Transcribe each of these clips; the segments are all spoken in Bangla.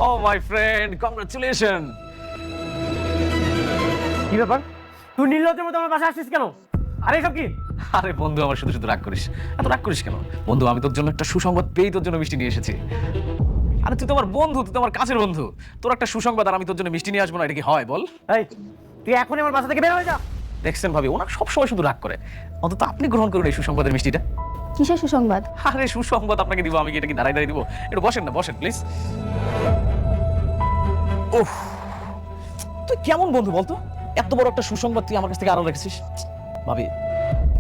O my friend, congratulation. কি ব্যাপার, তুই নির্লজ্জের মতো আমার বাসায় আসছিস কেন? আরে এসব কি? আরে বন্ধু, আমার শুধু শুধু রাগ করিস। এত রাগ করিস কেন বন্ধু? আমি তোর জন্য একটা সুসংবাদ পেয়েই তোর জন্য মিষ্টি নিয়ে এসেছি। আরে তুই তো আমার বন্ধু, তুই তো আমার কাছের বন্ধু। তোর একটা সুসংবাদ আর আমি তোর জন্য মিষ্টি নিয়ে আসবো না, এটা কি হয় বল? এই, তুই এখনই আমার বাসা থেকে বের হয়ে যা। দেখছেন ভাবি, ওনার সবসময় শুধু রাগ করে। অন্তত আপনি গ্রহণ করুন এই সুসংবাদের মিষ্টিটা। কিসের সুসংবাদ? আরে সুসংবাদ আপনাকে দিব, আমি কি এটা কি দাঁড়াই দাঁড়িয়ে দিব? একটু বসেন না, বসেন প্লিজ। ওহ, তুই কেমন বন্ধু বলতো? এত বড় একটা সুসংবাদ তুই আমার কাছ থেকে আরো রেখেছিস। ভাবি,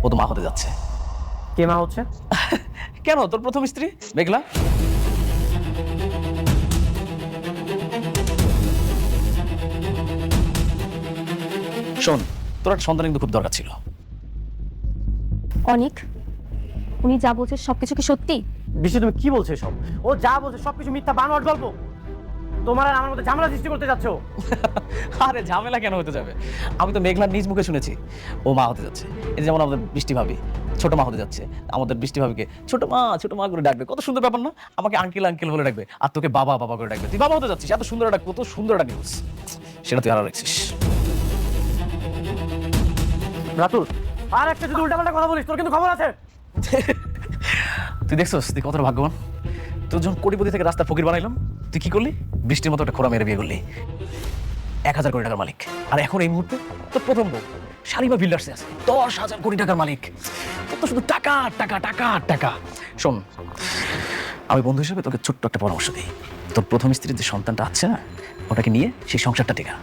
ও তো মা হতে যাচ্ছে। কে মা হচ্ছে? কেন, তোর প্রথম স্ত্রী মেঘলা। শোন, তোর একটা সন্তান কিন্তু খুব দরকার ছিল। অনিক, উনি যা বলছে সবকিছু কি সত্যি? বিশ্ব, তুমি কি বলছো সব? ও যা বলছে সবকিছু মিথ্যা, বানোয়াট গল্প। তোমার আর আমার মধ্যে ঝামেলা সৃষ্টি করতে যাচ্ছ। আরে ঝামেলা কেন হতে যাবে? আমি তো মেঘলার নিজ মুখে শুনেছি ও মা হতে যাচ্ছে। এই যে যেমন আমাদের বৃষ্টি ভাবি ছোট মা হতে যাচ্ছে, আমাদের বৃষ্টি ভাবিকে ছোট মা করে ডাকবে। কত সুন্দর ব্যাপার না? আমাকে আঙ্কেল আঙ্কেল বলে ডাকবে, আর তোকে বাবা বাবা করে ডাকবে। তুই বাবা হতে যাচ্ছিস, এত সুন্দর একটা, কত সুন্দর একটা নিউজ, সেটা তুই আরো রাখছিস। রাতুল, আর একটা যদি উল্টাপাল্টা কথা বলিস তোর কিন্তু খবর আছে। তুই দেখছস তুই কতটা ভাগ্যবান। তোর যখন কোটিপতি থেকে রাস্তা ফকির বানাইলাম, তুই কি করলি? বৃষ্টির মতো একটা খোড়া মেরে বিয়ে করলি। 1,000 কোটি টাকার মালিক। আর এখন এই মুহূর্তে তোর প্রথম বউ শালিমা বিল্ডার্সে আছে 10,000 কোটি টাকার মালিক। তোর তো শুধু টাকা টাকা টাকা টাকা। শোন, আমি বন্ধু হিসেবে তোকে ছোট্ট একটা পরামর্শ দিই। তোর প্রথম স্ত্রীর যে সন্তানটা আছে না, ওটাকে নিয়ে সেই সংসারটা টেকা।